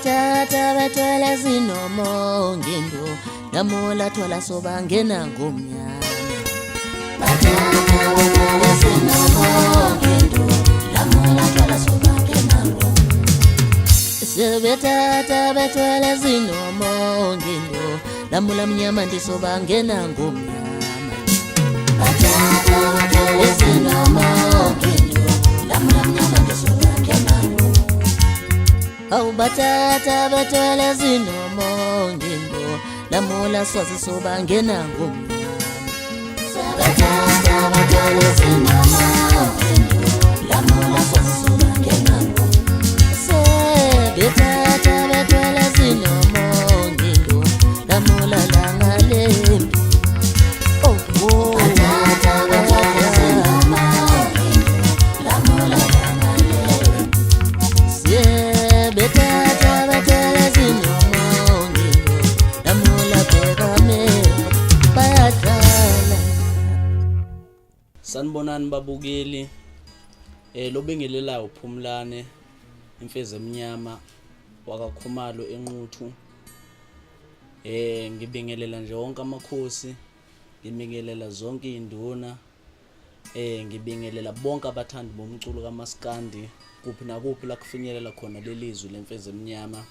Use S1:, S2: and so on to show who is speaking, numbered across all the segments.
S1: bathatha bethwele zinomo ngindo lamula thwala sobangena ngomnyama bathatha bethwele zinomo ngindo lamula thwala sobangena ngomnyama sebethatha bethwele zinomo ngindo lamula mnyama ndisobangena ngomnyama bathatha bethwele zinomo ngindo lamula mnyama ndisobangena ngomnyama awu bathatha bethwele zinomo ngindo lamula swazi sobangena ngomnyama bathatha bethwele zinomo ngindo lamula swazi sobangena ngomnyama bethatha bethwele zinomo ngindo lamula langalembi bathatha bethwele zinomo ngindo lamula langalembi bethatha bethwele zinomo ngindo lamula bhekamela bayadlala.
S2: Sanibonani babukeli, lo bengelelayo uPhumlane imfezi emnyama wakaKhumalo enquthu. Ngibingelela nje wonke amakhosi, ngibingelela zonke induna, ngibingelela bonke abathandi bomculo kaMaskandi kuphi nakuphi la kufinyelela khona lelizwe lemfezi emnyama.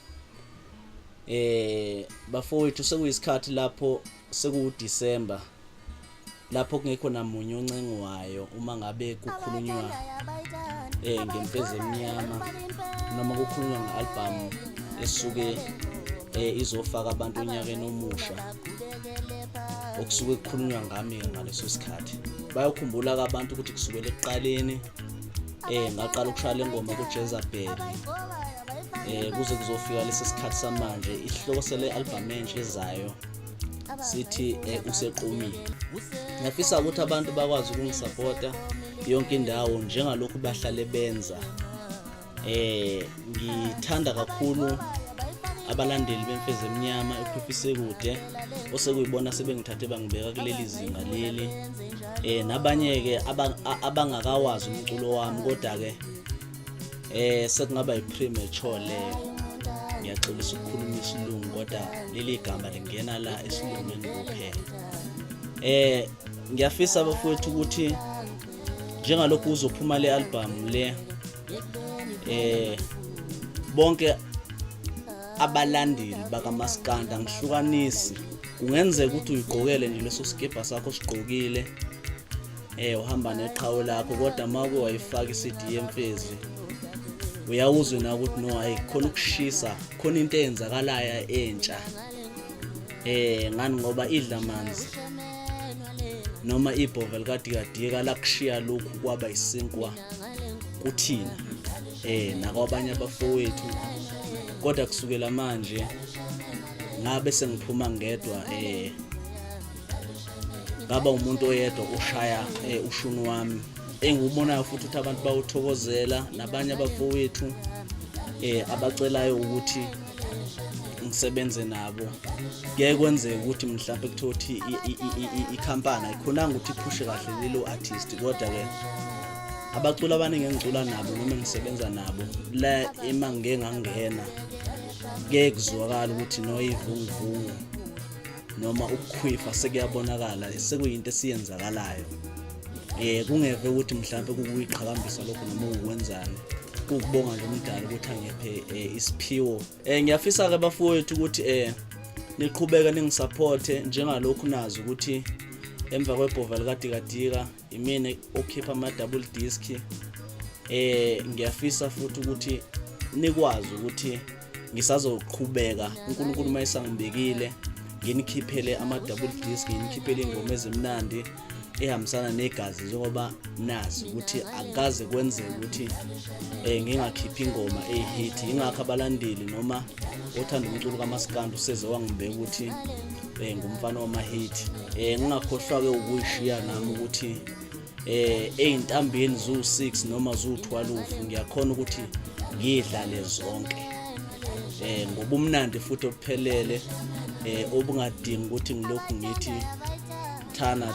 S2: Bafowethu sekuyisikhathi lapho sekuDisemba lapho kungekho namunye oncengwayo uma ngabe kukhulunywa ngemfezi emnyama noma kukhulunywa ngealbum esuke izofaka abantu onyakeni omusha okusuke kukhulunywa ngami ngaleso sikhathi. Bayakhumbula abantu ukuthi kusukela ekuqaleni ngaqala ukushaya lengoma kuJezabel kuze kuzofika lesi sikhathi samanje. Isihloko sele album entsha ezayo sithi usequmile. Ngiyafisa ukuthi abantu bakwazi ukungisupporta yonke indawo njengalokhu bahlale benza. Ngithanda kakhulu abalandeli bemfezi emnyama ephufise kude osekuyibona sebengithathe bangibeka kuleli zinga leli. Nabanye ke abangakawazi umculo wami kodwa ke sekungaba ipremature leyo. Ngiyaxolisa ukukhuluma isilungu kodwa leli gama lingena la esilungwini kuphela. Ngiyafisa bafowethu ukuthi njengalokhu uzophuma le album le bonke abalandeli bakaMaskandi angihlukanisi. Kungenzeka ukuthi uyigqokele nje leso skipa sakho sigqokile uhamba neqhawe lakho kodwa maku wayifaka iCD yemfezi uyawuzwe na ukuthi no hayi khona ukushisa khona into eyenzakalayo entsha. Ngani ngoba idla amanzi noma ibhovel kadikadika la kushiya lokhu kwaba isinkwa kuthina nakwabanye abafowethu. Kodwa kusukela manje ngabe sengiphuma ngedwa ngaba umuntu oyedwa ushaya ushunu wami engiubonayo futhi ukuthi abantu bawuthokozela nabanye abafowethu abacelayo ukuthi ngisebenze nabo. Kuye kwenzeka ukuthi mhlawumbe kuthothi ikhampani ayikhonanga ukuthi iphushe kahle lelo artist kodwa ke abacula abaningi engicula nabo noma ngisebenza nabo la ema ngeke ngangena ngeke kuzwakala ukuthi noyivunguvungu noma ukukhwifa sekuyabonakala sekuyinto esiyenzakalayo. Kungeve ukuthi mhlawumbe kukuyiqhakambisa lokho noma ukwenzani ukubonga nje umdala ukuthi angephe isiphiwo. Ngiyafisa ke bafowethu ukuthi niqhubeka ningisupporte njengalokhu nazi ukuthi emva kwebhovel kadikadika imini okhipha ama double disc. Ngiyafisa futhi ukuthi nikwazi ukuthi ngisazoqhubeka uNkulunkulu mayisangibekile nginikhiphele ama double disc nginikhiphele ingoma ezimnandi ehambisana negazi njengoba nazi ukuthi akaze kwenzeke ukuthi ngingakhiphi ingoma ehit. Ingakho abalandeli noma othanda umculo kaMaskandi useze wangibeka ukuthi ngumfana wamahit. Ngingakhohlwa ke ukuyishiya nami ukuthi eyintambeni zu6 noma zu12 ngiyakhona ukuthi ngidlale zonke ngobumnandi futhi obuphelele obungadingi ukuthi ngilokhu ngithi bathana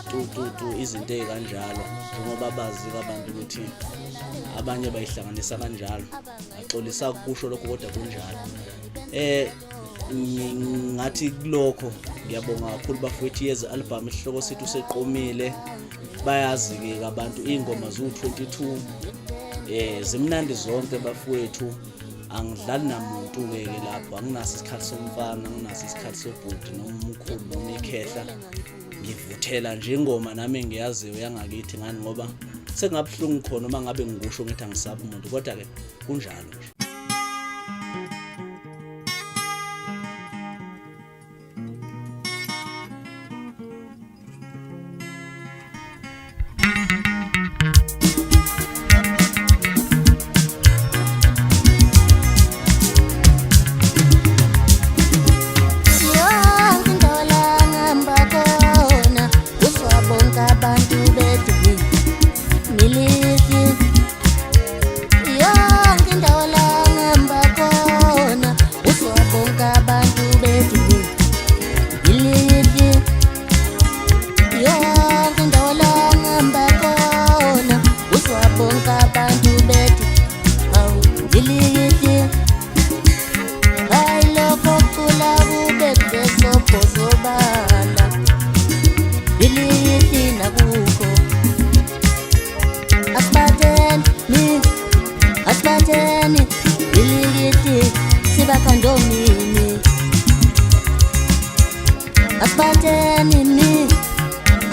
S2: izinto ey'kanjalo njengoba bazi-ke abantu ukuthi abanye bayihlanganisa kanjalo. Axolisa kusho lokho kodwa kunjalo. Ngathi kulokho ngiyabonga kakhulu bafowethu yeze album isihloko sithi useqomile. Bayazi-ke abantu iy'ngoma ziwu-22 zimnandi zonke bafowethu. Angidlali namuntu-ke lapho, anginaso isikhathi somfana, anginaso isikhathi sobhuti noma umkhulu noma ikhehla. Ngivuthela nje ingoma nami engiyaziyo yangakithi ngani ngoba sekungabuhlungu khona uma ngabe ngikusho ngithi angisabi umuntu, kodwa-ke kunjalo nje.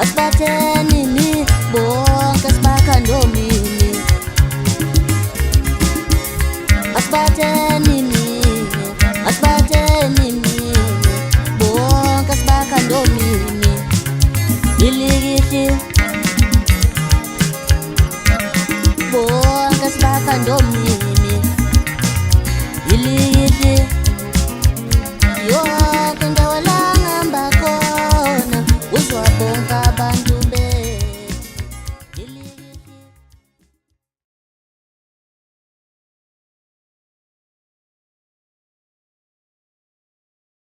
S1: Asiphathenini bonke sibakhandomini. Asiphathenini bonke sibakhandomini. Ilikiti bonke sibakhandomini.